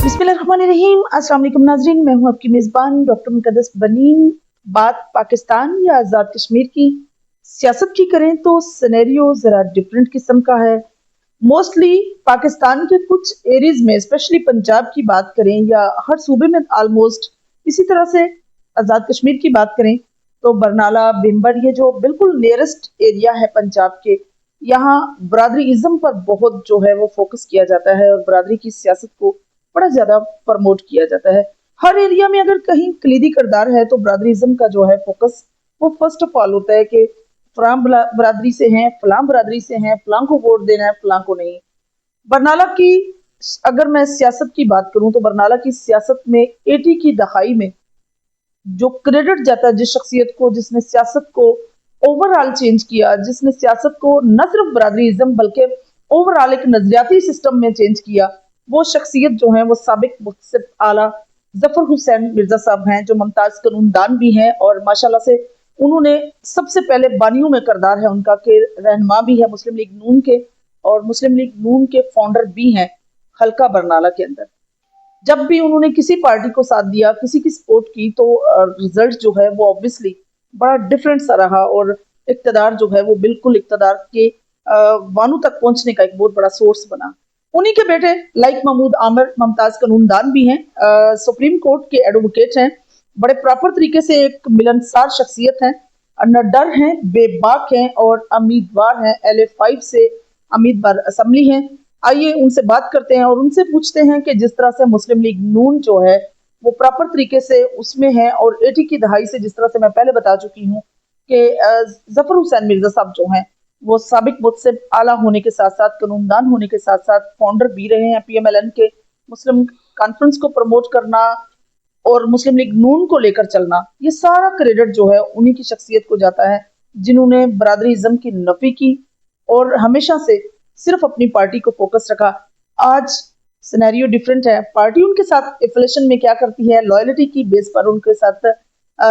बिस्मिल्लाहिर्रहमानिर्रहीम। अस्सलाम वालेकुम नाज़रीन, मैं हूं आपकी मेज़बान डॉक्टर मुक़द्दस बनीन। बात पाकिस्तान या आज़ाद कश्मीर की सियासत की करें तो सिनेरियो ज़रा डिफरेंट किस्म का है। मोस्टली पाकिस्तान के कुछ एरियाज में, स्पेशली पंजाब की बात करें या हर सूबे में आलमोस्ट इसी तरह से आज़ाद कश्मीर की बात करें तो बरनाला बिम्बर ये जो बिल्कुल नियरेस्ट एरिया है पंजाब के, यहाँ बरादरीज़म पर बहुत जो है वो फोकस किया जाता है और बरादरी की सियासत को बड़ा ज्यादा प्रमोट किया जाता है। हर एरिया में अगर कहीं कलीदी किरदार है तो बरादरीज़म का जो है फोकस वो फर्स्ट ऑफ ऑल होता है कि फलां बरादरी से हैं, फलां बरादरी से हैं, फलां को वोट देना है, फलां को नहीं। बरनाला की अगर मैं सियासत की बात करूं तो बरनाला की सियासत में 80 की दहाई में जो क्रेडिट जाता है जिस शख्सियत को, जिसने सियासत को ओवरऑल चेंज किया, जिसने सियासत को न सिर्फ बरादरीज़म बल्कि ओवरऑल एक नजरियाती सिस्टम में चेंज किया, वो शख्सियत जो है वो साबिक मुख्तसिब आला जफर हुसैन मिर्जा साहब हैं, जो मुमताज कानूनदान भी हैं और माशाल्लाह से उन्होंने सबसे पहले बानियों में करदार है उनका कि रहनुमा भी है मुस्लिम लीग नून के और मुस्लिम लीग नून के फाउंडर भी हैं हल्का बरनाला के अंदर। जब भी उन्होंने किसी पार्टी को साथ दिया, किसी की सपोर्ट की तो रिजल्ट जो है वो ऑब्वियसली बड़ा डिफरेंट सा रहा और इक्तदार जो है वो बिल्कुल इक्तदार के वानों तक पहुंचने का एक बहुत बड़ा सोर्स बना। उन्हीं के बेटे लाइक महमूद आमिर मुमताज कानूनदान भी हैं, सुप्रीम कोर्ट के एडवोकेट हैं, बड़े प्रॉपर तरीके से एक मिलनसार शख्सियत हैं, नडर हैं, बेबाक हैं और उम्मीदवार हैं LA5 से उम्मीदवार असम्बली हैं। आइए उनसे बात करते हैं और उनसे पूछते हैं कि जिस तरह से मुस्लिम लीग नून जो है वो प्रॉपर तरीके से उसमें है और 80 की दहाई से, जिस तरह से मैं पहले बता चुकी हूँ कि जफर हुसैन मिर्जा साहब जो हैं वो साबिक मुत्सिब आला होने के साथ साथ कानूनदान होने के साथ साथ फाउंडर भी रहे हैं PMLN के। मुस्लिम कॉन्फ्रेंस को प्रमोट करना और मुस्लिम लीग नून को लेकर चलना, ये सारा क्रेडिट जो है उन्हीं की शख्सियत को जाता है जिन्होंने बरादरीज़म की नफी की और हमेशा से सिर्फ अपनी पार्टी को फोकस रखा। आज सिनेरियो डिफरेंट है, पार्टी उनके साथ एफिलेशन में क्या करती है, लॉयल्टी की बेस पर उनके साथ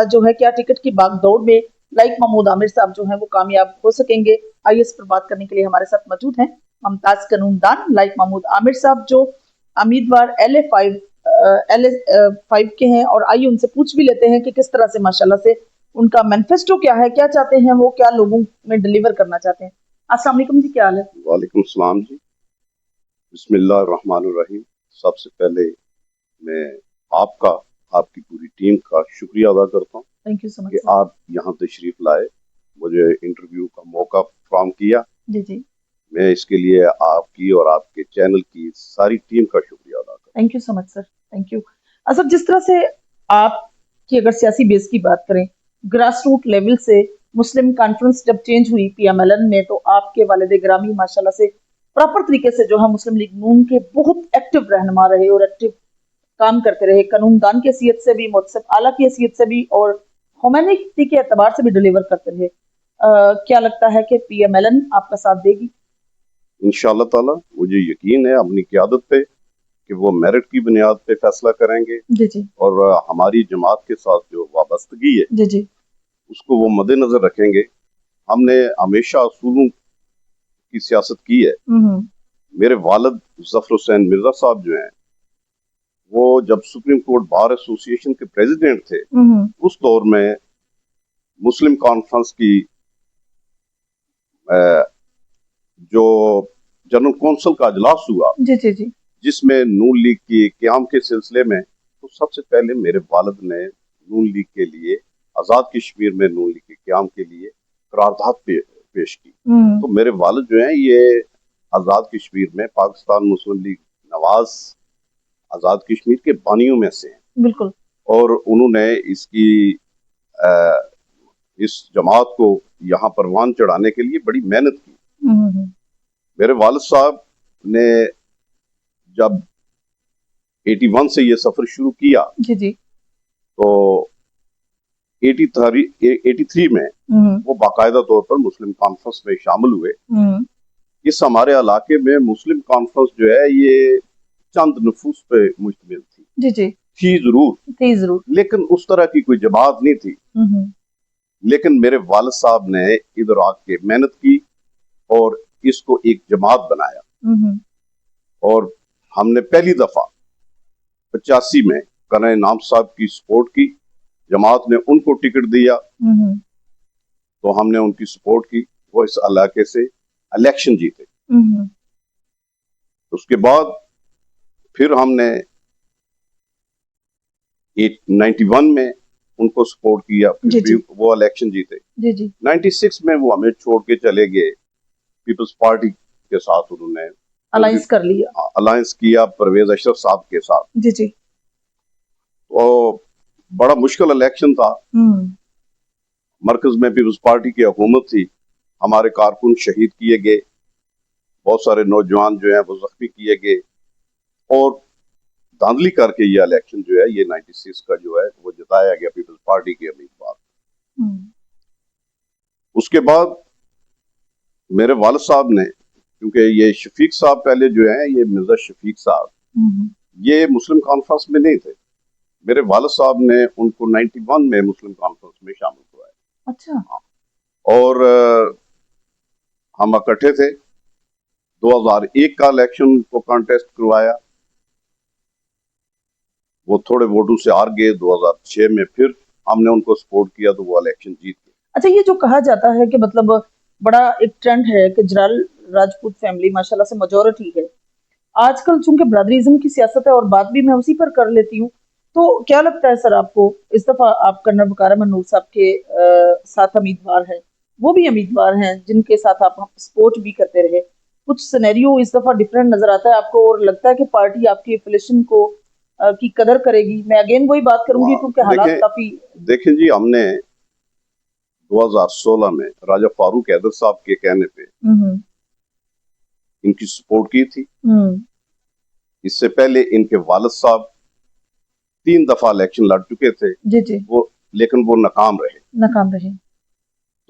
जो है क्या टिकट की भागदौड़ में लाइक महमूद आमिर साहब जो है वो कामयाब हो सकेंगे। आइए इस पर बात करने के लिए हमारे साथ मौजूद हैं मुमताज कानूनदान लाइक महमूद आमिर साहब, जो उम्मीदवार LA5 के हैं, और आइए उनसे पूछ भी लेते हैं कि किस तरह से माशाल्लाह से उनका मैनिफेस्टो क्या है, क्या चाहते हैं वो, क्या लोगों में डिलीवर करना चाहते हैं। अस्सलाम वालेकुम जी, क्या हाल है? वालेकुम सलाम जी। बिस्मिल्लाहिर्रहमानिर्रहीम। सबसे पहले मैं आपका, आपकी पूरी टीम का शुक्रिया अदा करता हूँ थैंक यू सो मच कि सर। आप यहाँ तशरीफ लाए, मुझे इंटरव्यू का मौका फराहम किया। जी जी, मैं इसके लिए आपकी और आपके चैनल की सारी टीम का शुक्रिया अदा करता thank you so much sir, thank you. Asad, जिस तरह से आपकी अगर सियासी बेस की बात करें, ग्रास रूट लेवल से मुस्लिम कॉन्फ्रेंस जब चेंज हुई PMLN में तो आपके वालिद ग्रामी माशाल्लाह से प्रॉपर तरीके से जो है मुस्लिम लीग नून के बहुत एक्टिव रहनुमा रहे और एक्टिव काम करते रहे, कानूनदान की हैसियत से भी, मुतसिब आला की हैसियत से भी और ह्यूमैनिटी के एतबार से भी डिलीवर करते रहे। क्या लगता है कि PMLN आपका साथ देगी? हूँ। इंशाअल्लाह ताला मुझे यकीन है अपनी क़यादत पे कि वो मेरिट की बुनियाद पे फैसला करेंगे जी जी और हमारी जमात के साथ जो वाबस्तगी है जी जी उसको वो मद्देनजर रखेंगे। हमने हमेशा असूलों की सियासत की है। मेरे वालिद जफर हुसैन मिर्जा साहब जो हैं वो जब सुप्रीम कोर्ट बार एसोसिएशन के प्रेसिडेंट थे, उस दौर में मुस्लिम कॉन्फ्रेंस की जो जनरल कौंसिल का अजलास हुआ जी जी जी जिसमें नून लीग की क़याम के सिलसिले में, तो सबसे पहले मेरे वालिद ने नून लीग के लिए, आज़ाद कश्मीर में नून लीग के क़याम के लिए करारदाद पेश की। तो मेरे वालिद जो हैं ये आज़ाद कश्मीर में पाकिस्तान मुस्लिम लीग नवाज आज़ाद कश्मीर के बानियों में से हैं। बिल्कुल। और उन्होंने इस जमात को यहाँ परवान चढ़ाने के लिए बड़ी मेहनत की। मेरे वालिद साहब ने जब 81 से ये सफर शुरू किया जी जी तो 83 में वो बाकायदा तौर पर मुस्लिम कॉन्फ्रेंस में शामिल हुए। इस हमारे इलाके में मुस्लिम कॉन्फ्रेंस जो है ये चंद नफूस पे मुश्तमिल थी। जी जी थी जरूर, लेकिन उस तरह की कोई जमात नहीं थी। लेकिन मेरे वालिद साहब ने इधर आके मेहनत की और इसको एक जमात बनाया और हमने पहली दफा 85 में करण इनाम साहब की सपोर्ट की, जमात ने उनको टिकट दिया तो हमने उनकी सपोर्ट की, वो इस इलाके से इलेक्शन जीते। उसके बाद फिर हमने 91 में उनको सपोर्ट किया, फिर भी वो इलेक्शन जीते। 96 में वो हमें छोड़ के चले गए, पीपल्स पार्टी के साथ उन्होंने अलायंस कर लिया, अलायंस किया परवेज अशरफ साहब के साथ। जी। तो बड़ा मुश्किल इलेक्शन था। मरकज में पीपल्स पार्टी की हुकूमत थी, हमारे कारकुन शहीद किए गए, बहुत सारे नौजवान जो हैं वो जख्मी किए गए, और धांधली करके ये इलेक्शन जो है ये 96 का जो है वो जिताया गया पीपल्स पार्टी के उम्मीदवार। उसके बाद मेरे वालिद साहब ने, क्योंकि ये शफीक साहब पहले जो है ये मिर्जा शफीक साहब, ये मुस्लिम कॉन्फ्रेंस में नहीं थे, मेरे वालिद साहब ने उनको 91 में मुस्लिम कॉन्फ्रेंस में शामिल करवाया। अच्छा। और हम इकट्ठे थे, 2001 का इलेक्शन को कॉन्टेस्ट करवाया, वो थोड़े वोटों से हार गए। 2006 में फिर हमने उनको सपोर्ट किया तो वो इलेक्शन जीत गए। अच्छा, ये जो कहा जाता है कि मतलब बड़ा एक ट्रेंड है कि जलाल राजपूत फैमिली माशाल्लाह से मेजॉरिटी है आजकल, चूंकि ब्रदरिज्म की सियासत है और बात भी मैं उसी पर कर लेती हूँ, तो क्या लगता है सर आपको, इस दफा आप कर्नल वकार अहमद नूर साहब के साथ उम्मीदवार हैं, वो भी उम्मीदवार हैं जिनके साथ आप सपोर्ट भी करते रहे, कुछ सिनेरियो इस दफा डिफरेंट नजर आता है आपको और लगता है कि पार्टी आपकी एफिलिएशन को की कदर करेगी? मैं अगेन वही बात करूंगी क्योंकि हालात काफी। देखें जी, हमने 2016 में राजा फारूक हैदर साहब के कहने पे इनकी सपोर्ट की थी। इससे पहले इनके वालिद साहब 3 दफा इलेक्शन लड़ चुके थे, जी। लेकिन वो नाकाम रहे।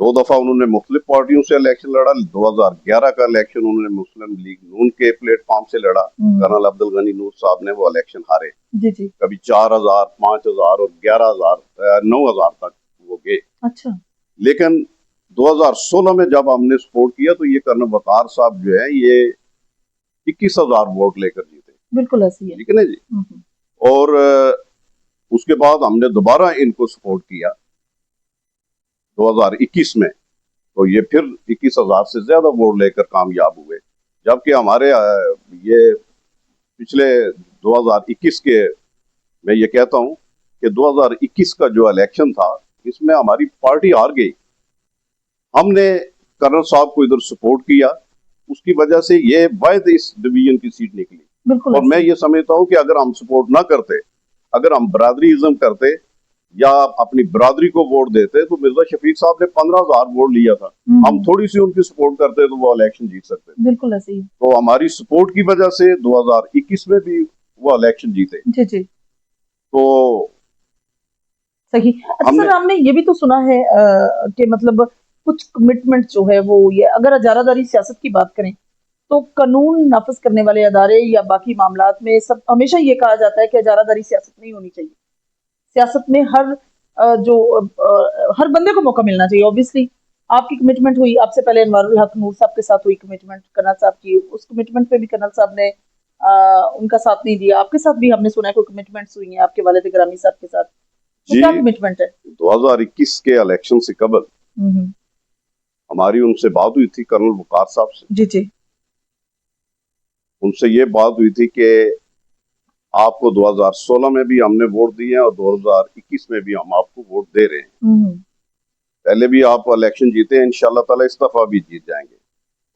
2 दफा उन्होंने मुख्तलिफ पार्टियों से इलेक्शन लड़ा। 2011 का इलेक्शन उन्होंने मुस्लिम लीग नून के प्लेटफॉर्म से लड़ा, कर्नल अब्दुल गनी नूर साहब ने वो इलेक्शन हारे। जी। कभी 4000, 5000 और 11000, 9000 तक वो गए। अच्छा। लेकिन 2016 में जब हमने सपोर्ट किया तो ये कर्नल वकार साहब जो है ये 21,000 वोट लेकर जीते। बिल्कुल ऐसी है, ठीक है ना जी। और उसके बाद हमने दोबारा इनको सपोर्ट किया 2021 में, तो ये फिर 21,000 से ज्यादा वोट लेकर कामयाब हुए। जबकि हमारे ये पिछले 2021 के, मैं ये कहता हूं कि 2021 का जो इलेक्शन था इसमें हमारी पार्टी हार गई। हमने कर्नल साहब को इधर सपोर्ट किया, उसकी वजह से ये वायद इस डिवीजन की सीट निकली। और मैं ये समझता हूं कि अगर हम सपोर्ट ना करते, अगर हम बरादरीइज्म करते या अपनी बरादरी को वोट देते, तो मिर्जा शफीक साहब ने 15,000 वोट लिया था, हम थोड़ी सी उनकी सपोर्ट करते तो वो इलेक्शन जीत सकते। बिल्कुल ऐसे ही। तो हमारी सपोर्ट की वजह से 2021 में भी वो इलेक्शन जीते। जी। तो सही। अच्छा सर, हमने ये भी तो सुना है कि मतलब कुछ कमिटमेंट जो है वो, ये अगर इजारादारी सियासत की बात करें तो कानून नाफिज करने वाले अदारे या बाकी मामलात में सब हमेशा ये कहा जाता है कि इजारादारी सियासत नहीं होनी चाहिए। सियासत में हर बंदे को मौका मिलना चाहिए। ऑब्वियसली आपकी कमिटमेंट हुई, आपसे पहले अनवारुल हक नूर साहब के साथ हुई कमिटमेंट, कर्नल साहब की, उस कमिटमेंट पे भी कर्नल साहब ने उनका साथ नहीं दिया। आपके साथ भी हमने सुना है कोई कमिटमेंट्स हुई हैं आपके वालिद ग्रामी साहब के साथ, तो क्या कमिटमेंट है? 2021 के इलेक्शन से कबल हमारी उनसे बात हुई थी कर्नल वकार साहब से। जी। उनसे ये बात हुई थी कि आपको 2016 में भी हमने वोट दिए और 2021 में भी हम आपको वोट दे रहे हैं। पहले भी आप इलेक्शन जीते हैं, इंशाल्लाह ताला इस दफा भी जीत जाएंगे।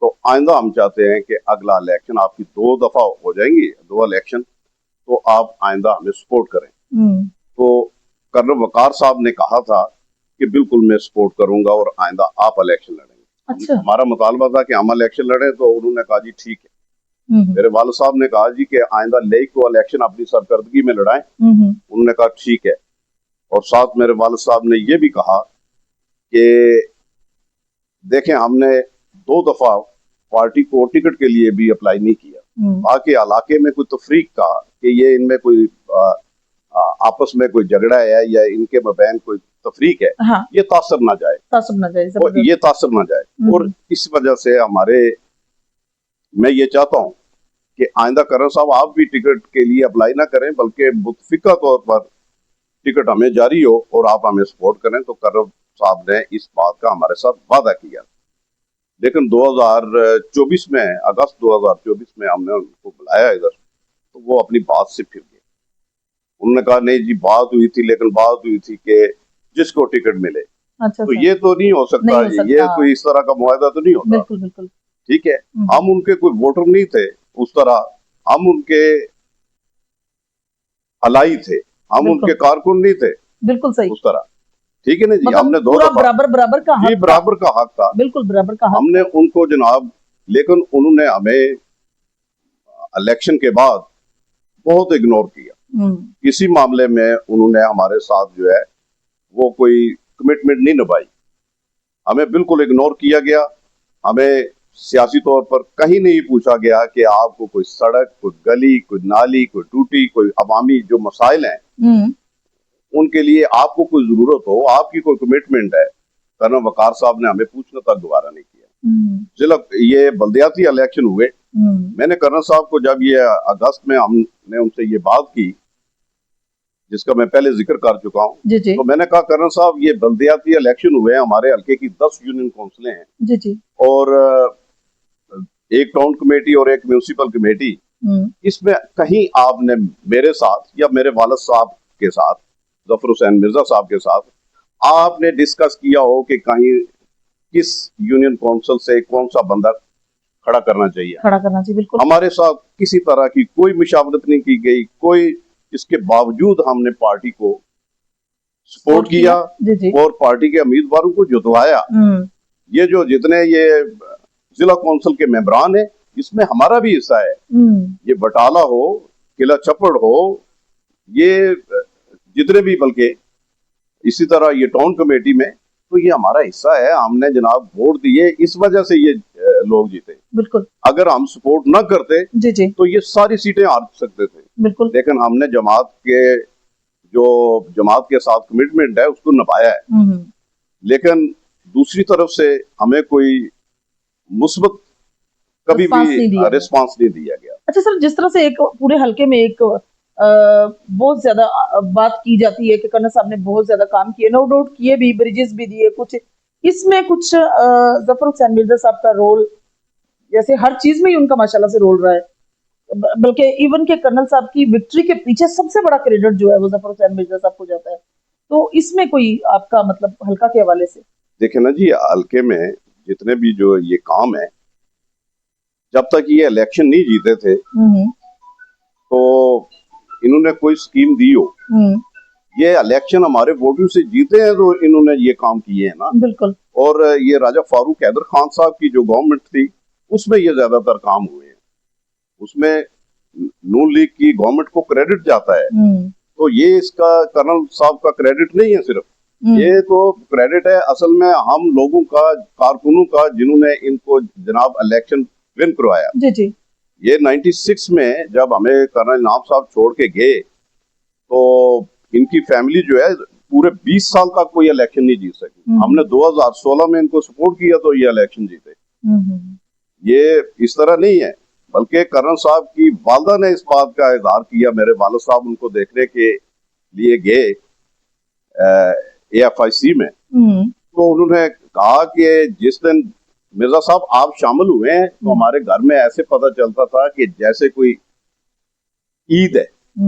तो आइंदा हम चाहते हैं कि अगला इलेक्शन आपकी 2 दफा हो जाएंगी, 2 इलेक्शन, तो आप आइंदा हमें सपोर्ट करें। तो कर्नल वकार साहब ने कहा था कि बिल्कुल मैं सपोर्ट करूंगा और आइंदा आप इलेक्शन लड़ेंगे। अच्छा। हमारा मुतालबा था कि हम इलेक्शन लड़े, तो उन्होंने कहा जी ठीक है। मेरे वालिद साहब ने कहा जी कि आइंदा लेक को इलेक्शन अपनी सरकर्दगी में लड़ाएं। उन्होंने कहा ठीक है। और साथ मेरे वालिद साहब ने ये भी कहा कि देखें, हमने 2 दफा पार्टी को टिकट के लिए भी अप्लाई नहीं किया, बाकी इलाके में कोई तफरीक का कि ये इनमें कोई आपस में कोई झगड़ा है या इनके मबैन कोई तफरीक है, हाँ। ये तासर ना जाए, ये तासर ना जाए। और इस वजह से मैं ये चाहता हूं कि आइंदा कर्नल साहब आप भी टिकट के लिए अप्लाई ना करें, बल्कि मुतफिका तौर पर टिकट हमें जारी हो और आप हमें सपोर्ट करें। तो कर्नल साहब ने इस बात का हमारे साथ वादा किया। लेकिन 2024 में, अगस्त 2024 में हमने उनको बुलाया इधर, तो वो अपनी बात से फिर गए। उन्होंने कहा नहीं जी, बात हुई थी, लेकिन बात हुई थी कि जिसको टिकट मिले। अच्छा, तो ये तो नहीं हो सकता, नहीं हो ये सकता। कोई इस तरह का मुआहदा तो नहीं होता। बिल्कुल बिल्कुल। ठीक है, हम उनके कोई वोटर नहीं थे उस तरह, हम उनके अलाई थे, हम बिल्कुल। उनके कारकुन नहीं थे बिल्कुल सही। उस तरह। ठीक है ना जी, मतलब हमने दो पूरा दफा बराबर बराबर का जी हक था। बराबर का हक था, बिल्कुल बराबर का हक हमने था। उनको जनाब, लेकिन उन्होंने हमें इलेक्शन के बाद बहुत इग्नोर किया। किसी मामले में उन्होंने हमारे साथ जो है वो कोई कमिटमेंट नहीं निभाई, हमें बिल्कुल इग्नोर किया गया। हमें सियासी तौर पर कहीं नहीं पूछा गया कि आपको कोई सड़क, कोई गली, कोई नाली, कोई टूटी, कोई अवामी जो मसाइल हैं उनके लिए आपको कोई जरूरत हो, आपकी कोई कमिटमेंट है। कर्नल वकार साहब ने हमें पूछने तक दोबारा नहीं किया। जिला ये बल्दियाती इलेक्शन हुए, मैंने कर्नल साहब को जब ये अगस्त में हमने उनसे ये बात की, जिसका मैं पहले जिक्र कर चुका हूँ, तो मैंने कहा कर्नल साहब ये बल्दियाती इलेक्शन हुए हैं, हमारे हल्के की 10 यूनियन काउंसिलें हैं और एक टाउन कमेटी और एक म्यूनिसिपल कमेटी, इसमें कहीं आपने मेरे साथ या मेरे वालिद साहब के साथ, जफर हुसैन मिर्जा साहब के साथ, आपने डिस्कस किया हो कि कहीं किस यूनियन काउंसिल से कौन सा बंदा खड़ा करना चाहिए? बिल्कुल। हमारे साथ किसी तरह की कोई मुशावरत नहीं की गई, कोई, इसके बावजूद हमने पार्टी को सपोर्ट किया और पार्टी के उम्मीदवारों को जितवाया। ये जो जितने ये जिला काउंसिल के मेंबरान है, इसमें हमारा भी हिस्सा है। ये बटाला हो, किला छप्पड़ हो, ये जितने भी, बल्कि इसी तरह ये टाउन कमेटी में, तो ये हमारा हिस्सा है। हमने जनाब वोट दिए, इस वजह से ये लोग जीते। बिल्कुल। अगर हम सपोर्ट ना करते तो ये सारी सीटें हार सकते थे। बिल्कुल। लेकिन हमने जमात के साथ कमिटमेंट है उसको निभाया है। लेकिन दूसरी तरफ से हमें कोई मुस्बत कभी भी रिस्पांस नहीं दिया गया। अच्छा सर, जिस तरह से एक पूरे हल्के में एक बहुत ज्यादा बात की जाती है कि कर्नल साहब ने बहुत ज्यादा काम किए, नो डाउट किए भी, ब्रिजेस भी दिए, कुछ इसमें कुछ जफर हुसैन मिर्जा साहब का रोल, जैसे हर चीज में ही उनका माशाल्लाह से रोल रहा है, बल्कि इवन के कर्नल साहब की विक्ट्री के पीछे सबसे बड़ा क्रेडिट जो है वो जफर हुसैन मिर्जा साहब को जाता है। तो इसमें कोई आपका मतलब हल्का के हवाले से? देखिए ना जी, हल्के में जितने भी जो ये काम है, जब तक ये इलेक्शन नहीं जीते थे तो इन्होंने कोई स्कीम दी हो, ये इलेक्शन हमारे वोटों से जीते हैं तो इन्होंने ये काम किए हैं ना। बिल्कुल। और ये राजा फारूक हैदर खान साहब की जो गवर्नमेंट थी उसमें ये ज्यादातर काम हुए हैं, उसमें नून लीग की गवर्नमेंट को क्रेडिट जाता है। तो ये इसका कर्नल साहब का क्रेडिट नहीं है सिर्फ, ये तो क्रेडिट है असल में हम लोगों का, कारकुनों का, जिन्होंने इनको जनाब इलेक्शन विन करवाया। जी। ये 96 में जब हमें कर्नल इनाम साहब छोड़ के गए तो इनकी फैमिली जो है पूरे 20 साल तक कोई इलेक्शन नहीं जीत सकी। हमने 2016 में इनको सपोर्ट किया तो ये इलेक्शन जीते। ये इस तरह नहीं है, बल्कि कर्नल साहब की वालदा ने इस बात का इजहार किया, मेरे वालिद साहब उनको देखने के लिए गए AFIC में, तो उन्होंने कहा कि जिस दिन मिर्जा साहब आप शामिल हुए हैं तो हमारे घर में ऐसे पता चलता था कि जैसे कोई ईद है,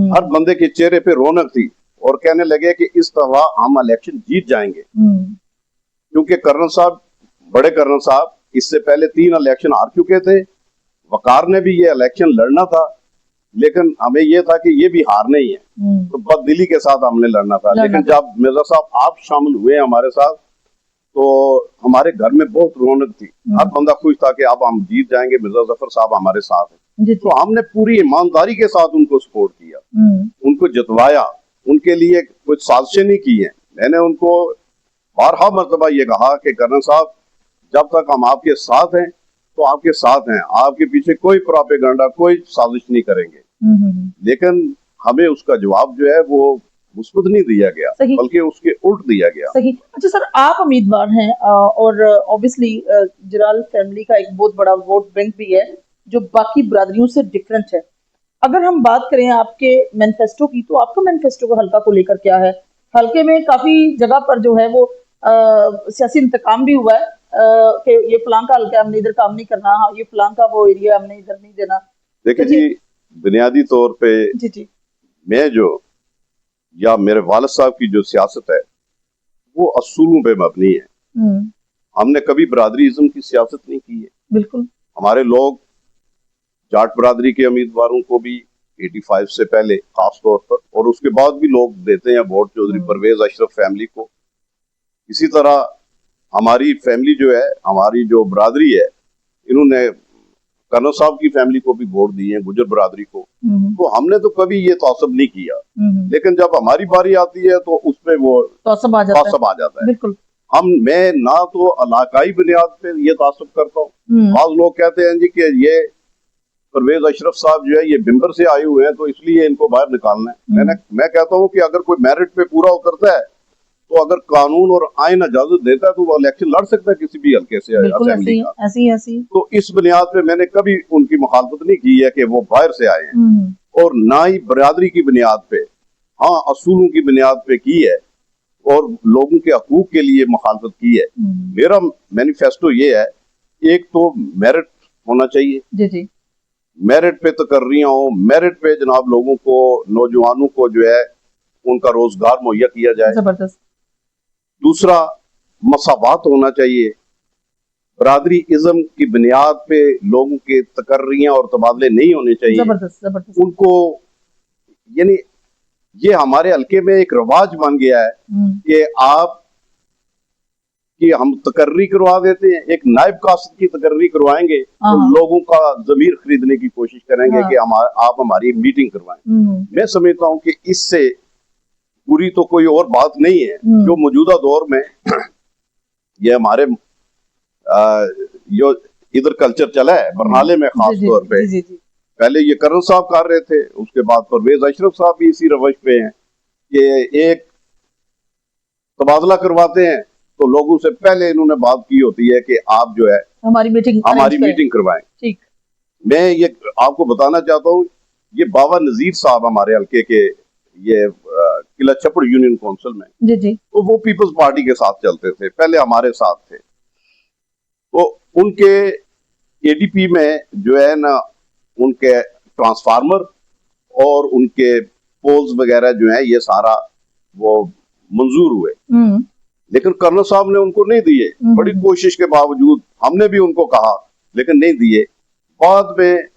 हर बंदे के चेहरे पे रौनक थी और कहने लगे कि इस दफा हम इलेक्शन जीत जाएंगे। क्योंकि कर्नल साहब, बड़े कर्नल साहब इससे पहले 3 इलेक्शन हार चुके थे, वकार ने भी ये इलेक्शन लड़ना था, लेकिन हमें ये था कि ये भी हारना ही है, तो बददिली के साथ हमने लड़ना था। लेकिन जब मिर्जा साहब आप शामिल हुए हमारे साथ तो हमारे घर में बहुत रौनक थी, हर बंदा खुश था कि अब हम जीत जाएंगे, मिर्जा जफर साहब हमारे साथ हैं। तो हमने पूरी ईमानदारी के साथ उनको सपोर्ट किया, उनको जितवाया, उनके लिए कुछ साजिशें नहीं की हैं। मैंने उनको बारहा मर्तबा ये कहा कि कर्नल साहब जब तक हम आपके साथ हैं तो आपके साथ हैं, आपके पीछे कोई प्रोपेगेंडा, कोई साजिश नहीं करेंगे। लेकिन हमें उसका जवाब जो है वो मुस्बत नहीं दिया गया, बल्कि उसके उल्ट दिया गया। सही। अच्छा सर, आप उम्मीदवार हैं और ऑब्वियसली जलाल फैमिली का एक बहुत बड़ा वोट बैंक भी है, जो बाकी बरादरियों से डिफरेंट है। अगर हम बात करें आपके मैनिफेस्टो की, तो आपका मैनिफेस्टो को हल्का को लेकर क्या है? हल्के में काफी जगह पर जो है वो सियासी इंतकाम भी हुआ है कि ये फलां का हल्का है, हमने इधर काम नहीं करना, हाँ ये फलां का वो एरिया हमने इधर नहीं देना। देखिए तो जी, बुनियादी तौर पे जी जी मैं जो या मेरे वालिद साहब की जो सियासत है वो असूलों पे मबनी है। हमने कभी बरादरीज़म की सियासत नहीं की है। बिल्कुल। हमारे लोग जाट बरादरी के उम्मीदवारों को भी 85 से पहले खास तौर पर और उसके बाद भी लोग देते हैं वोट चौधरी परवेज अशरफ फैमिली को। इसी तरह हमारी फैमिली जो है, हमारी जो बरादरी है, इन्होंने कर्नल साहब की फैमिली को भी वोट दिए हैं, गुजर बरादरी को। तो हमने तो कभी ये तासब नहीं किया, लेकिन जब हमारी बारी आती है तो उसमें वो तासब आ जाता है। बिल्कुल। मैं ना तो इलाकाई बुनियाद पे ये तासब करता हूँ। आज लोग कहते हैं जी कि ये परवेज अशरफ साहब जो है ये बिम्बर से आए हुए हैं तो इसलिए इनको बाहर निकालना है। मैं कहता हूँ कि अगर कोई मेरिट पे पूरा उतरता है तो अगर कानून और आइन इजाजत देता है तो वो इलेक्शन लड़ सकता है किसी भी हल्के से असेंबली का। ऐसी तो इस बुनियाद पे मैंने कभी उनकी मुखालफत नहीं की है कि वो बाहर से आए हैं, और ना ही बरादरी की बुनियाद पे, हाँ असूलों की बुनियाद पे की है और लोगों के हकूक के लिए मुखालफत की है। मेरा मैनिफेस्टो ये है, एक तो मेरिट होना चाहिए, जी जी, मेरिट पे तकर्रियां हो, मेरिट पे जनाब लोगों को, नौजवानों को जो है उनका रोजगार मुहैया किया जाए। जबरदस्त। दूसरा, मसावात होना चाहिए। बरादरी इज्म की बुनियाद पे लोगों के तकर्रियां और तबादले नहीं होने चाहिए। जबरदस्त। उनको, यानी ये हमारे हल्के में एक रिवाज बन गया है कि आप कि हम तकर्री करवा देते हैं, एक नायब कासिद की तकर्री करवाएंगे तो लोगों का जमीर खरीदने की कोशिश करेंगे कि आप हमारी मीटिंग करवाएं। मैं समझता हूं कि इससे पूरी तो कोई और बात नहीं है। जो मौजूदा दौर में ये हमारे जो इधर कल्चर चला है बरनाले में खास तौर पे, पहले ये कर्नल साहब कर रहे थे, उसके बाद परवेज अशरफ साहब भी इसी रवश पे हैं कि एक तबादला करवाते हैं तो लोगों से पहले इन्होंने बात की होती है कि आप जो है हमारी मीटिंग करवाएं। ठीक। मैं ये आपको बताना चाहता हूँ, ये बाबा नजीर साहब हमारे हल्के के, ये किला छपड़ यूनियन काउंसिल में, जी जी, तो वो पीपल्स पार्टी के साथ चलते थे, पहले हमारे साथ थे। तो उनके एडीपी में जो है ना, उनके ट्रांसफार्मर और उनके पोल्स वगैरह जो है ये सारा वो मंजूर हुए, लेकिन कर्नल साहब ने उनको नहीं दिए। बड़ी कोशिश के बावजूद हमने भी उनको कहा लेकिन नहीं दिए। बाद में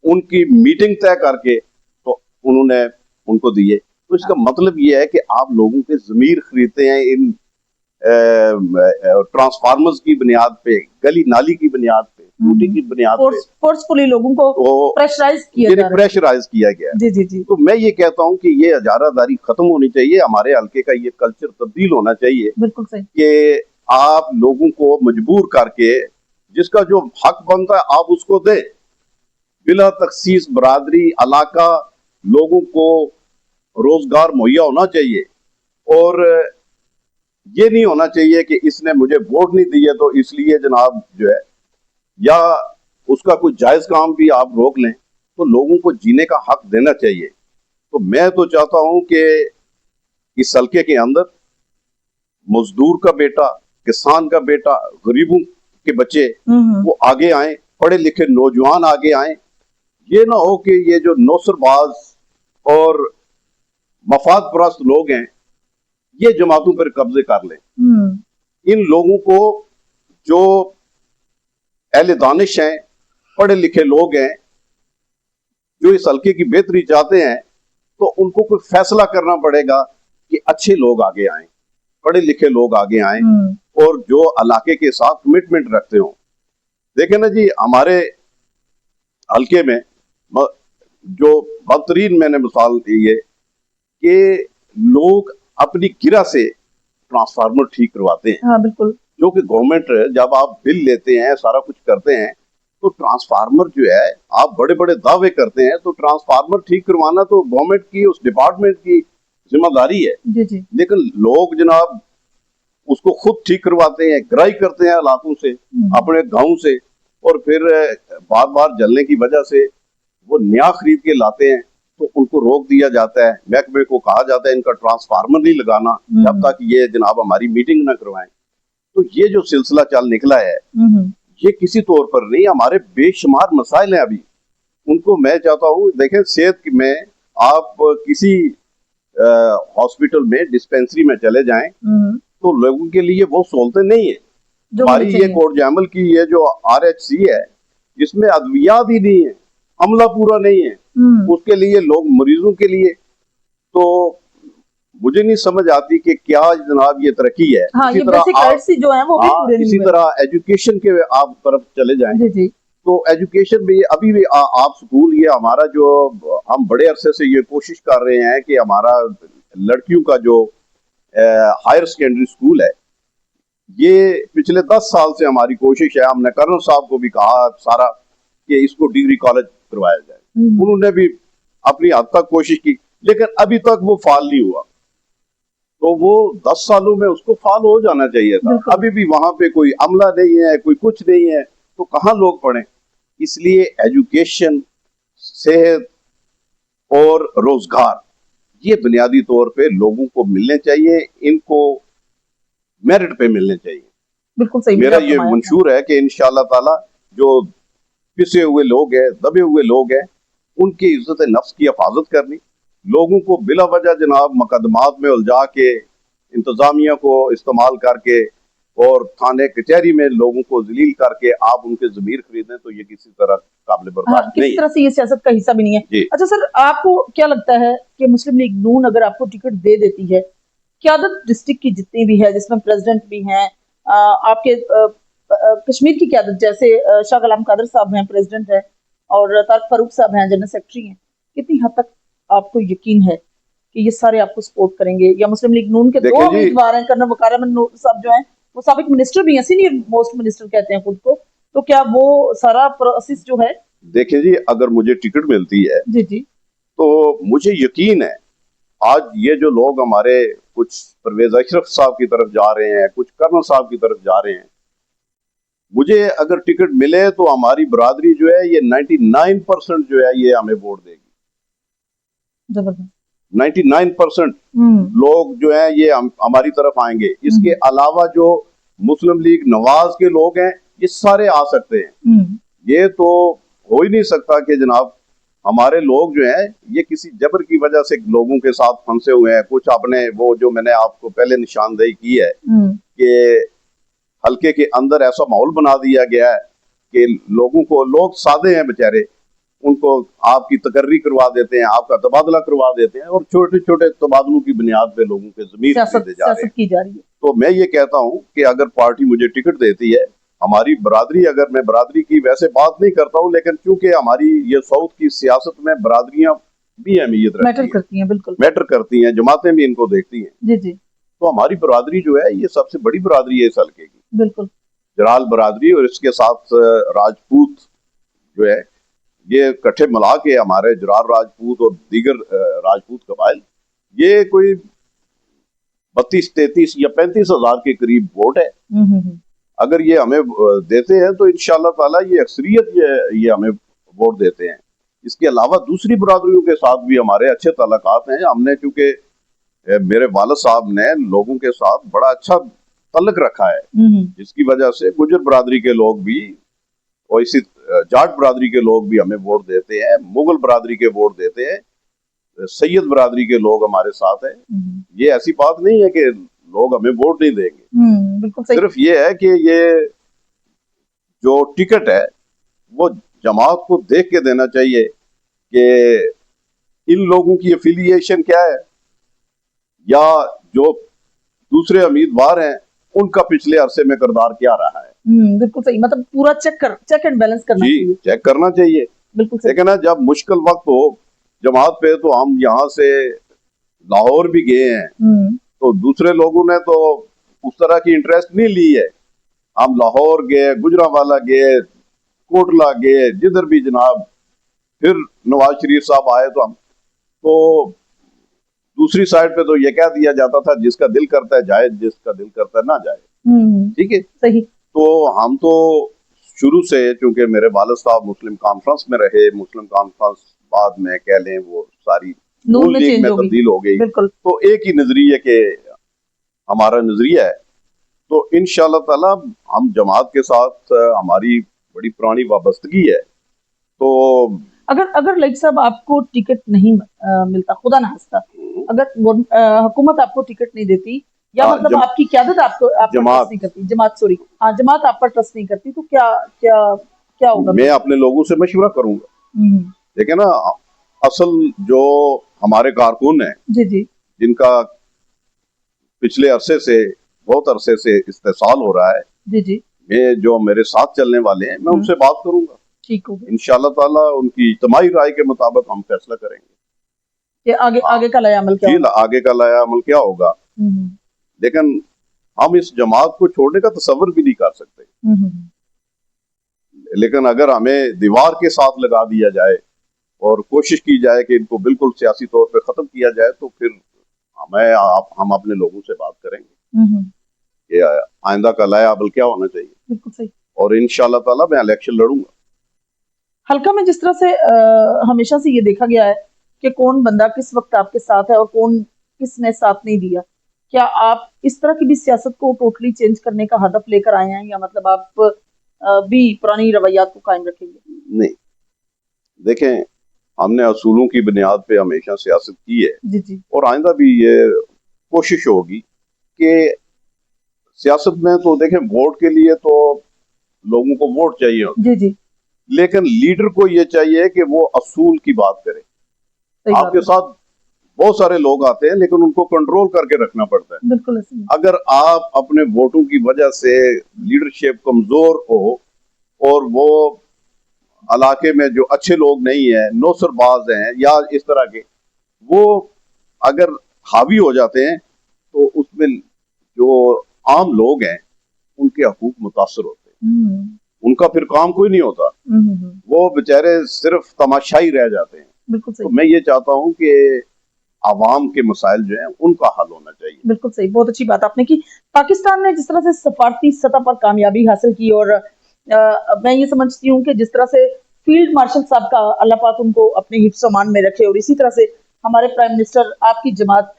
उनकी मीटिंग तय करके तो उन्होंने उनको दिए। तो इसका मतलब ये है कि आप लोगों के जमीर खरीदते हैं इन ट्रांसफार्मर्स की बुनियाद पे, गली नाली की बुनियाद पे, टूटी की बुनियाद पे फोर्सफुली लोगों को प्रेशराइज किया गया। जी जी जी। तो मैं ये कहता हूँ कि ये इजारादारी खत्म होनी चाहिए, हमारे हल्के का ये कल्चर तब्दील होना चाहिए। बिल्कुल सही। कि आप लोगों को मजबूर करके जिसका जो हक बनता है आप उसको दे, बिला तखसीस बरादरी इलाका लोगों को रोजगार मुहैया होना चाहिए। और ये नहीं होना चाहिए कि इसने मुझे वोट नहीं दिए तो इसलिए जनाब जो है, या उसका कोई जायज काम भी आप रोक लें, तो लोगों को जीने का हक देना चाहिए। तो मैं तो चाहता हूं कि इस हल्के के अंदर मजदूर का बेटा, किसान का बेटा, गरीबों के बच्चे वो आगे आए, पढ़े लिखे नौजवान आगे आए। ये ना हो कि ये जो नौसरबाज और मफाद परस्त लोग हैं ये जमातों पर कब्जे कर लें। इन लोगों को, जो अहले दानिश हैं, पढ़े लिखे लोग हैं, जो इस हल्के की बेहतरी चाहते हैं, तो उनको कोई फैसला करना पड़ेगा कि अच्छे लोग आगे आए, पढ़े लिखे लोग आगे आए और जो इलाके के साथ कमिटमेंट रखते हो। देखें ना जी, हमारे हल्के में जो बदतरीन मैंने मिसाल दी है कि लोग अपनी गिरा से ट्रांसफार्मर ठीक करवाते हैं। हाँ, बिल्कुल। जो कि गवर्नमेंट, जब आप बिल लेते हैं, सारा कुछ करते हैं, तो ट्रांसफार्मर जो है आप बड़े बड़े दावे करते हैं, तो ट्रांसफार्मर ठीक करवाना तो गवर्नमेंट की, उस डिपार्टमेंट की जिम्मेदारी है। जी जी। लेकिन लोग जनाब उसको खुद ठीक करवाते हैं, ग्राई करते हैं इलाकों से, अपने गांव से। और फिर बार बार जलने की वजह से वो नया खरीद के लाते हैं तो उनको रोक दिया जाता है। महकमे को कहा जाता है इनका ट्रांसफार्मर नहीं लगाना जब तक ये जनाब हमारी मीटिंग ना करवाएं। तो ये जो सिलसिला चल निकला है ये किसी तौर पर नहीं, हमारे बेशुमार मसाइल हैं अभी, उनको मैं चाहता हूँ देखें। सेहत में आप किसी हॉस्पिटल में डिस्पेंसरी में चले जाएं तो लोगों के लिए वो सहूलतें नहीं है। हमारी ये कोट जामल की ये जो RHC है इसमें अद्वियात ही नहीं है, अमला पूरा नहीं है उसके लिए, लोग मरीजों के लिए। तो मुझे नहीं समझ आती कि क्या जनाब ये तरक्की है। हाँ, इसी तरह जो है वो भी पूरे इसी तरह एजुकेशन के आप तरफ चले जाएं जी। तो एजुकेशन में अभी भी आप स्कूल, ये हमारा जो हम बड़े अरसे से ये कोशिश कर रहे हैं कि हमारा लड़कियों का जो हायर सेकेंडरी स्कूल है, ये पिछले 10 साल से हमारी कोशिश है। हमने कर्नल साहब को भी कहा सारा कि इसको डिग्री कॉलेज करवाया जाए, उन्होंने भी अपनी हद तक कोशिश की लेकिन अभी तक वो फाल नहीं हुआ। तो वो 10 सालों में उसको फाल हो जाना चाहिए था। अभी भी वहां पे कोई अमला नहीं है, कोई कुछ नहीं है, तो कहाँ लोग पढ़ें। इसलिए एजुकेशन, सेहत और रोजगार ये बुनियादी तौर पे लोगों को मिलने चाहिए, इनको मेरिट पे मिलने चाहिए। बिल्कुल सही। मेरा ये मंशूर है कि इंशाअल्लाह ताला जो पिसे हुए लोग हैं, दबे हुए लोग हैं, उनकी इज्जत नफ्स की हिफाजत करनी, लोगों को बिला वजह जनाब मुकदमात में उलझा के, इंतजामिया को इस्तेमाल करके और थाने कचहरी में लोगों को जलील करके आप उनके ज़मीर खरीदें तो ये किसी तरह काबिल बर्दाश्त नहीं है। किसी तरह से ये सियासत का हिस्सा भी नहीं है। अच्छा सर, आपको क्या लगता है कि मुस्लिम लीग नून अगर आपको टिकट दे देती है, क्यादत डिस्ट्रिक्ट की जितनी भी है जिसमें प्रेसिडेंट भी हैं, आपके कश्मीर की क्यादत जैसे शाह गुलाम कादर साहब हैं प्रेसिडेंट है और तारिक फारूक साहब हैं जनरल सेक्रेटरी हैं, कितनी हद तक आपको यकीन है कि ये सारे आपको सपोर्ट करेंगे? या मुस्लिम लीग नून के 2 उम्मीदवार हैं, कर्नल वकार अहमद साहब जो हैं वो साबिक मिनिस्टर भी हैं, सीनियर मोस्ट मिनिस्टर कहते हैं खुद को, तो क्या वो सारा प्रोसेस जो है? देखिए जी, अगर मुझे टिकट मिलती है जी तो मुझे यकीन है आज ये जो लोग हमारे कुछ परवेज अशरफ साहब की तरफ जा रहे हैं, कुछ कर्नल साहब की तरफ जा रहे हैं, मुझे अगर टिकट मिले तो हमारी बरादरी जो है ये 99% जो है ये हमें वोट देगी। 99% लोग जो है ये हमारी तरफ आएंगे। इसके अलावा जो मुस्लिम लीग नवाज के लोग हैं ये सारे आ सकते हैं। ये तो हो ही नहीं सकता कि जनाब हमारे लोग जो हैं ये किसी जबर की वजह से लोगों के साथ फंसे हुए हैं। कुछ अपने वो जो मैंने आपको पहले निशानदेही की है कि हल्के के अंदर ऐसा माहौल बना दिया गया है कि लोगों को, लोग सादे हैं बेचारे, उनको आपकी तकर्री करवा देते हैं, आपका तबादला करवा देते हैं और छोटे छोटे तबादलों की बुनियाद पे लोगों के ज़मीर खरीदे जा रहे हैं। तो मैं ये कहता हूँ कि अगर पार्टी मुझे टिकट देती है, हमारी बरादरी, अगर मैं बरादरी की वैसे बात नहीं करता हूँ लेकिन चूंकि हमारी ये साउथ की सियासत में बरादरियां भी अहमियत मैटर करती हैं, बिल्कुल मैटर करती हैं, जमातें भी इनको देखती हैं जी। तो हमारी बरादरी जो है ये सबसे बड़ी बरादरी है इस हल्के की, बिल्कुल जराल बरादरी, और इसके साथ राजपूत जो है ये इकट्ठे मिला के हमारे जरार राजपूत और दीगर राजपूत कबाइल, ये कोई 32-33 या 35 हजार के करीब वोट है। अगर ये हमें देते हैं तो इंशाअल्लाह ताला ये अक्सरियत ये हमें वोट देते हैं। इसके अलावा दूसरी बरादरियों के साथ भी हमारे अच्छे ताल्लुकात हैं। हमने, क्योंकि मेरे वालिद साहब ने लोगों के साथ बड़ा अच्छा तल्लुक रखा है, जिसकी वजह से गुजर बरादरी के लोग भी और इसी जाट बरादरी के लोग भी हमें वोट देते हैं, मुगल बरादरी के वोट देते हैं, सैयद बरादरी के लोग हमारे साथ हैं। ये ऐसी बात नहीं है कि लोग हमें वोट नहीं देंगे। बिल्कुल सही। सिर्फ ये है कि ये जो टिकट है वो जमात को देख के देना चाहिए कि इन लोगों की एफिलिएशन क्या है या जो दूसरे उम्मीदवार हैं उनका पिछले अरसे में किरदार क्या रहा है। बिल्कुल सही, मतलब पूरा चेक एंड बैलेंस करना चाहिए। चेक करना चाहिए, बिल्कुल सही। लेकिन जब मुश्किल वक्त हो जमात पे तो हम यहाँ से लाहौर भी गए हैं तो दूसरे लोगों ने तो उस तरह की इंटरेस्ट नहीं ली है। हम लाहौर गए, गुजरांवाला गए, कोटला गए, जिधर भी जनाब, फिर नवाज शरीफ साहब आए तो हम तो दूसरी साइड पे तो ये कह दिया जाता था जिसका दिल करता है जाए, जिसका दिल करता है ना जाए। ठीक है, सही। तो हम तो शुरू से चूंकि मेरे वालिद साहब मुस्लिम कॉन्फ्रेंस में रहे, मुस्लिम कॉन्फ्रेंस बाद में कह लें वो सारी नून में लीग चेंज में होगी। तब्दील हो गई, बिल्कुल। तो एक ही नजरिए के हमारा नजरिया है। तो इंशाअल्लाह ताला हम जमात के साथ हमारी बड़ी पुरानी वाबस्तगी है। तो अगर अगर लाइक साहब आपको टिकट नहीं मिलता, खुदा ना खास्ता, अगर हुकूमत आपको टिकट नहीं देती या मतलब आपकी क़यादत आपको आप पर ट्रस्ट नहीं करती, जमात आप पर ट्रस्ट नहीं करती, तो क्या क्या क्या होगा? मैं अपने लोगों से मशवरा करूंगा। देखिए ना, असल जो हमारे कारकुन हैं जी जी, जिनका पिछले अरसे से बहुत अरसे से इस्तेसाल हो रहा है, जी जी, मैं जो मेरे साथ चलने वाले हैं मैं उनसे बात करूंगा। ठीक होगा इंशाअल्लाह ताला उनकी इज्तिमाई राय के मुताबिक हम फैसला करेंगे कि आगे का लाया अमल क्या होगा। आगे का लाया अमल क्या होगा। लेकिन हम इस जमात को छोड़ने का तसव्वुर भी नहीं कर सकते। लेकिन अगर हमें दीवार के साथ लगा दिया जाए और कोशिश की जाए कि इनको बिल्कुल सियासी तौर पे खत्म किया जाए, तो फिर हम अपने लोगों से बात करेंगे कि आइंदा का लाया अमल क्या होना चाहिए। बिल्कुल सही। और इंशाअल्लाह ताला मैं इलेक्शन लड़ूंगा। हल्का में जिस तरह से हमेशा से ये देखा गया है कि कौन बंदा किस वक्त आपके साथ है और कौन किसने साथ नहीं दिया, क्या आप इस तरह की भी सियासत को टोटली चेंज करने का हदफ लेकर आए हैं, या मतलब आप भी पुरानी रवैयात को कायम रखेंगे? नहीं, देखें, हमने असूलों की बुनियाद पे हमेशा सियासत की है। जी जी। और आइंदा भी ये कोशिश होगी कि सियासत में तो देखें, वोट के लिए तो लोगों को वोट चाहिए होता है। जी जी। लेकिन लीडर को ये चाहिए कि वो असूल की बात करे। आपके साथ बहुत सारे लोग आते हैं लेकिन उनको कंट्रोल करके रखना पड़ता है। बिल्कुल ऐसे। अगर आप अपने वोटों की वजह से लीडरशिप कमजोर हो और वो इलाके में जो अच्छे लोग नहीं है, नौसरबाज हैं या इस तरह के, वो अगर हावी हो जाते हैं तो उसमें जो आम लोग हैं उनके हकूक मुतासर होते हैं। उनका फिर काम कोई नहीं होता, वो बेचारे सिर्फ तमाशाई रह जाते हैं। बिल्कुल सही। तो मैं ये चाहता हूँ कि आवाम के मसाइल जो हैं उनका हल होना चाहिए। बिल्कुल सही, बहुत अच्छी बात आपने की। पाकिस्तान ने जिस तरह से सफारती सतह पर कामयाबी हासिल की, और मैं ये समझती हूँ कि जिस तरह से फील्ड मार्शल साहब का अल्लाह पाक उनको अपने हिफ्ज़-ओ-मान में रखे, और इसी तरह से हमारे प्राइम मिनिस्टर, आपकी जमात,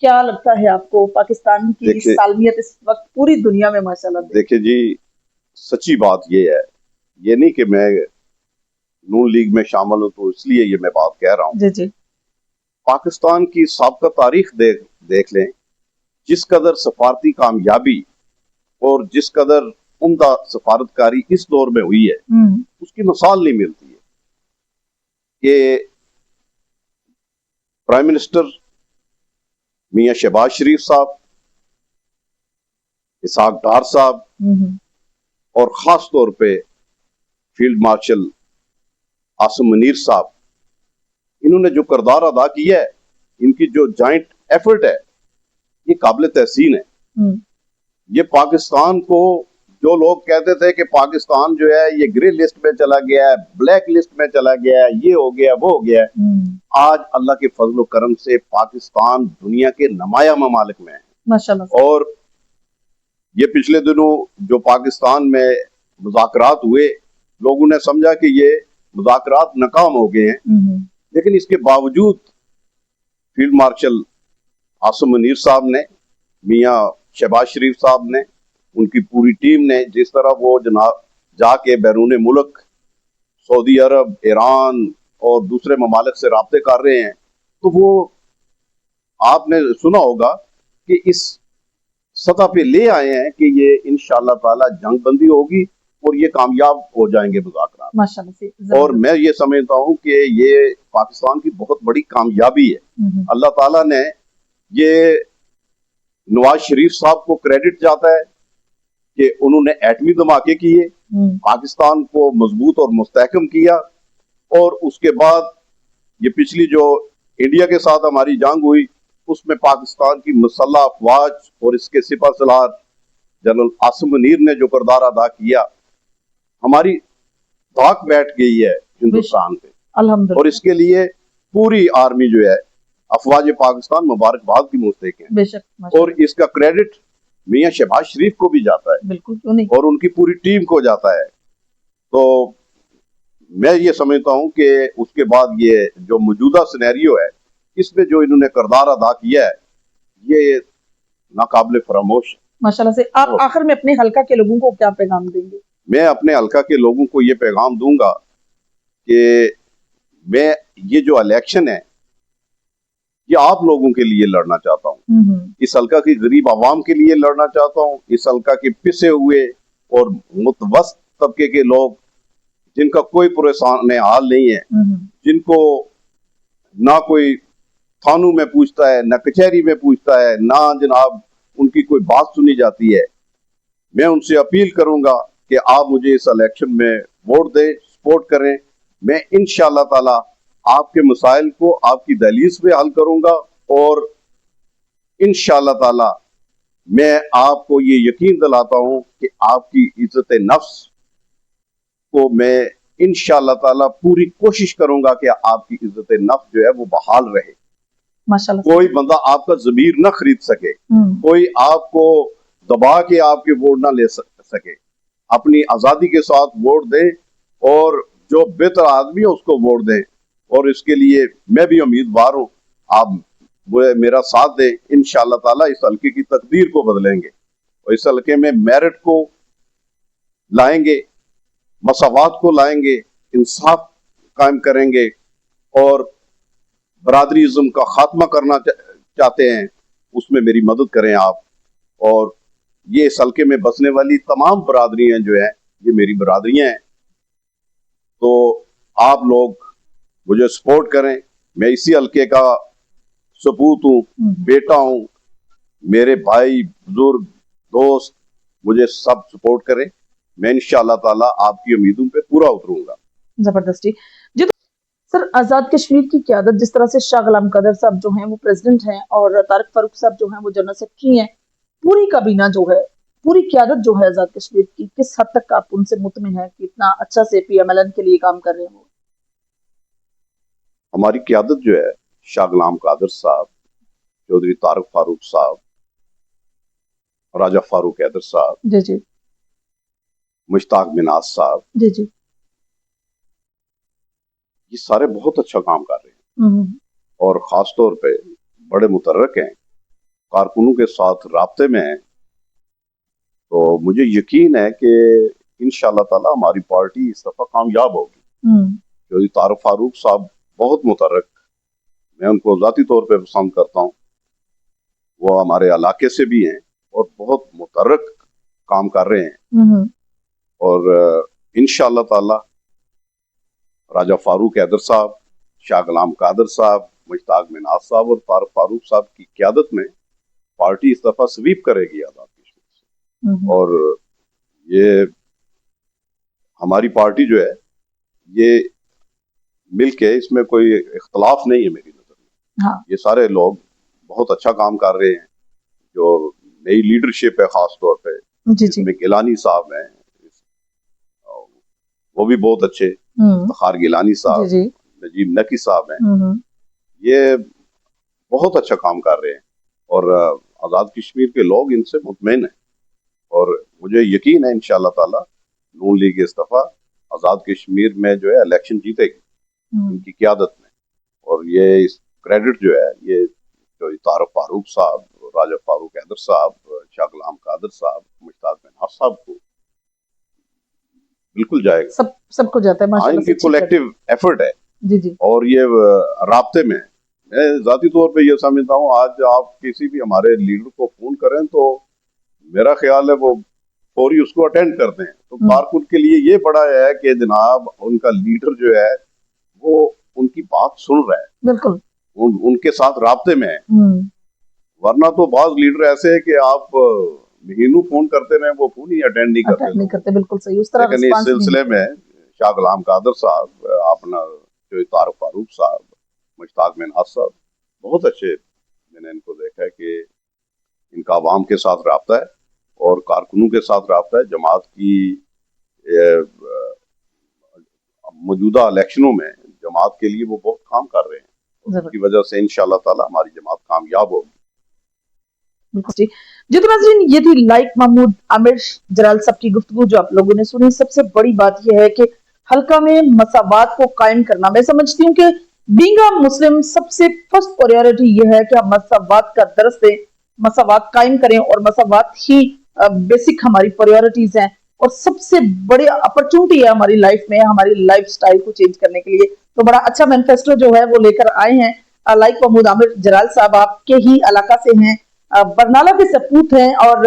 क्या लगता है आपको पाकिस्तान की सालमियत इस वक्त पूरी दुनिया में माशाल्लाह? देखिए जी, सच्ची बात ये है, ये नहीं कि मैं नून लीग में शामिल हूं तो इसलिए ये मैं बात कह रहा हूँ। जी जी। पाकिस्तान की साबका तारीख देख लें, जिस कदर सफारती कामयाबी और जिस कदर उम्दा सफारतकारी इस दौर में हुई है, उसकी मिसाल नहीं मिलती है कि प्राइम मिनिस्टर मियां शहबाज शरीफ साहब, इसहाक डार साहब और खास तौर पे फील्ड मार्शल आसिम मुनीर साहब, इन्होंने जो किरदार अदा किया है, इनकी जो जॉइंट एफर्ट है, ये काबिल तहसीन है। ये पाकिस्तान को, जो लोग कहते थे कि पाकिस्तान जो है ये ग्रे लिस्ट में चला गया है, ब्लैक लिस्ट में चला गया है, ये हो गया वो हो गया है, आज अल्लाह के फजल करम से पाकिस्तान दुनिया के नुमाया ममालिक में है माशाल्लाह। और ये पिछले दिनों जो पाकिस्तान में मुज़ाकरात हुए, लोगों ने समझा कि ये मुज़ाकरात नाकाम हो गए हैं, लेकिन इसके बावजूद फील्ड मार्शल आसिम मुनीर साहब ने, मियां शहबाज शरीफ साहब ने, उनकी पूरी टीम ने, जिस तरह वो जनाब जाके बैरून मुल्क सऊदी अरब, ईरान और दूसरे ममालिक से राब्ते कर रहे हैं, तो वो आपने सुना होगा कि इस सतह पे ले आए हैं कि ये इंशाअल्लाह ताला जंग बंदी होगी और ये कामयाब हो जाएंगे मुज़ाकरात माशाअल्लाह। और मैं ये समझता हूँ कि ये पाकिस्तान की बहुत बड़ी कामयाबी है। अल्लाह ताला ने, ये नवाज शरीफ साहब को क्रेडिट जाता है कि उन्होंने एटमी धमाके किए, पाकिस्तान को मजबूत और मुस्तहकम किया, और उसके बाद ये पिछली जो इंडिया के साथ हमारी जंग हुई, उसमें पाकिस्तान की मुसल्लह अफवाज और इसके सिपह सलार जनरल आसिम मुनीर ने जो किरदार अदा किया, हमारी धाक बैठ गई है हिंदुस्तान पे, अल्हम्दुलिल्लाह। और इसके लिए पूरी आर्मी जो है, अफवाज पाकिस्तान मुबारकबाद की मुस्तहिक है बेशक। और इसका क्रेडिट मियां शहबाज शरीफ को भी जाता है, बिल्कुल क्यों नहीं, और उनकी पूरी टीम को जाता है तो मैं ये समझता हूं कि उसके बाद ये जो मौजूदा सिनेरियो है, इसमें जो इन्होंने किरदार अदा किया है, ये नाकाबिले फरामोश है। माशाल्लाह से। आप आखिर में अपने हल्का के लोगों को क्या पैगाम देंगे? मैं अपने हल्का के लोगों को ये पैगाम दूंगा कि मैं ये जो इलेक्शन है, ये आप लोगों के लिए लड़ना चाहता हूँ। इस हल्का की गरीब आवाम के लिए लड़ना चाहता हूँ। इस हल्का के पिसे हुए और मुतवस्त तबके के लोग, जिनका कोई परेशान हाल नहीं है, जिनको ना कोई थानों में पूछता है, ना कचहरी में पूछता है, ना जनाब उनकी कोई बात सुनी जाती है, मैं उनसे अपील करूंगा कि आप मुझे इस इलेक्शन में वोट दें, सपोर्ट करें। मैं इंशाअल्लाह ताला आपके मसाइल को आपकी दहलीज पे हल करूंगा और इंशाअल्लाह ताला मैं आपको ये यकीन दिलाता हूं कि आपकी इज्जत नफ्स को मैं इंशाअल्लाह ताला पूरी कोशिश करूंगा कि आपकी इज्जत नफ्स जो है वो बहाल रहे। माशाल्लाह। कोई बंदा आपका जमीर ना खरीद सके, कोई आपको दबा के आपके वोट ना ले सके। अपनी आजादी के साथ वोट दें और जो बेहतर आदमी है उसको वोट दें। और इसके लिए मैं भी उम्मीदवार हूं, आप मेरा साथ दें। इंशाअल्लाह ताला इस हल्के की तकदीर को बदलेंगे और इस हल्के में मेरिट को लाएंगे, मसावात को लाएंगे, इंसाफ कायम करेंगे और बरादरीज़म का खात्मा करना चाहते हैं, उसमें मेरी मदद करें आप। और ये इस हल्के में बसने वाली तमाम बरादरियां जो है, ये मेरी बरादरियां हैं, तो आप लोग मुझे सपोर्ट करें। मैं इसी हल्के का सपूत हूँ, बेटा हूँ। मेरे भाई, बुजुर्ग, दोस्त मुझे सब सपोर्ट करें। मैं इंशाअल्लाह ताला आपकी उम्मीदों पे पूरा उतरूंगा। जबरदस्ती जी। सर, आजाद कश्मीर की क़यादत जिस तरह से शाह गुलाम कदर साहब जो हैं वो प्रेसिडेंट हैं और तारिक फारूक साहब जो हैं वो जनरल सेक्रेटरी हैं, पूरी काबीना जो है, पूरी क़यादत जो है आजाद कश्मीर की, किस हद तक आप उनसे मुतमिन हैं कि इतना अच्छा से PMLN के लिए काम कर रहे हैं वो? हमारी क़यादत जो है, शाह गुलाम कादर साहब, चौधरी तारिक फारूक साहब, राजा फारूक हैदर साहब, जी जी, मुश्ताक मिनाज साहब, जी जी, ये सारे बहुत अच्छा काम कर रहे हैं और खास तौर पे बड़े मुतर्रक हैं, कारकुनों के साथ राब्ते में हैं। तो मुझे यकीन है कि इंशाअल्लाह ताला हमारी पार्टी इस दफा कामयाब होगी। चौधरी तारिक फारूक साहब बहुत मुतर्रक, मैं उनको जाती तौर पे पसंद करता हूँ। वो हमारे इलाके से भी हैं और बहुत मुतर्रक काम कर रहे हैं। और इंशाअल्लाह ताला राजा फारूक हैदर साहब, शाह गुलाम कादर साहब, मुश्ताक मिनाज साहब और तारिक फारूक साहब की क़यादत में पार्टी इस दफा स्वीप करेगी आजाद कश्मीर से। और ये हमारी पार्टी जो है, ये मिलके, इसमें कोई इख्तलाफ नहीं है मेरी नजर में। हाँ। ये सारे लोग बहुत अच्छा काम कर रहे हैं। जो नई लीडरशिप है खास तौर पे, जिसमें गिलानी साहब हैं, वो भी बहुत अच्छे, इफ्तिखार गिलानी साहब, नजीब नकी साहब हैं, ये बहुत अच्छा काम कर रहे हैं और आजाद कश्मीर के लोग इनसे मुतमईन हैं। और मुझे यकीन है इंशाअल्लाह ताला नून लीग इस दफा आजाद कश्मीर में जो है इलेक्शन जीतेगी इनकी क़यादत में। और ये इस क्रेडिट जो है, ये जो तारिक फारूक साहब, राजा फारूक हैदर साहब, शाह गुलाम कादर साहब, मुश्ताक मिनाज साहब को बिल्कुल जाएगा, सबको जाता है माशाल्लाह। इनकी कलेक्टिव एफर्ट है जी जी। और ये राब्ते में। मैं जाती तौर पे ये समझता हूँ, आज आप किसी भी हमारे लीडर को फोन करें तो मेरा ख्याल है वो फौरी उसको अटेंड करते हैं। तो कारकुन के लिए ये बड़ा है कि जनाब उनका लीडर जो है वो उनकी बात सुन रहा है, बिल्कुल उनके साथ राब्ते में है। वरना तो बाज लीडर ऐसे है कि आप महीनों फोन करते रहे, वो फोन ही अटेंड नहीं करते। बिल्कुल सही। उस तरह लेकिन इस सिलसिले में शाह गुलाम कादर साहब, अपना जो तारिक फारूक साहब, मुश्ताक मिनाज साहब बहुत अच्छे, मैंने इनको देखा है कि इनका आवाम के साथ राब्ता है और कारकुनों के साथ राब्ता है। जमात की मौजूदा इलेक्शनों में जमात के लिए वो बहुत काम कर रहे हैं, उसकी वजह से इंशाअल्लाह ताला हमारी जमात कामयाब होगी। बिल्कुल जी। जी तो नाज़रीन, ये थी लाइक महमूद आमिर जलाल साहब की गुफ्तगू जो आप लोगों ने सुनी। सबसे बड़ी बात यह है कि हल्का में मसावात को कायम करना, मैं समझती हूँ कि बीइंग अ मुस्लिम सबसे फर्स्ट प्रायोरिटी ये है कि हम मसावात का दर्स दें, मसावात कायम करें, और मसावात ही बेसिक हमारी प्रायोरिटीज हैं और सबसे बड़ी अपॉर्चुनिटी है हमारी लाइफ में, हमारी लाइफ स्टाइल को चेंज करने के लिए। तो बड़ा अच्छा मैनिफेस्टो जो है वो लेकर आए हैं लाइक महमूद आमिर जलाल साहब, आपके ही इलाका से हैं, बरनाला के सपूत हैं, और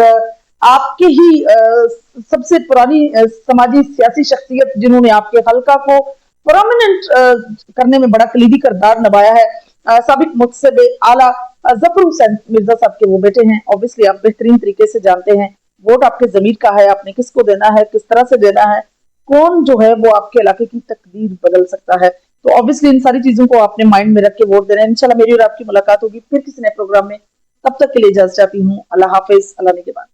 आपके ही सबसे पुरानी समाजी सियासी शख्सियत जिन्होंने आपके हल्का को प्रोमिनेंट करने में बड़ा कलीदी किरदार निभाया है, साबिक मुक्तसब आला जफर हुसैन मिर्जा साहब के वो बेटे हैं। ऑब्वियसली आप बेहतरीन तरीके से जानते हैं वोट आपके जमीर का है, आपने किसको देना है, किस तरह से देना है, कौन जो है वो आपके इलाके की तकदीर बदल सकता है। तो ऑब्वियसली इन सारी चीजों को आपने माइंड में रख के वोट देना है। इंशाल्लाह मेरी और आपकी मुलाकात होगी फिर किसी नए प्रोग्राम में। तब तक के लिए इजाजत चाहती हूँ। अल्लाह हाफिज, अल्लाह ने के बाद।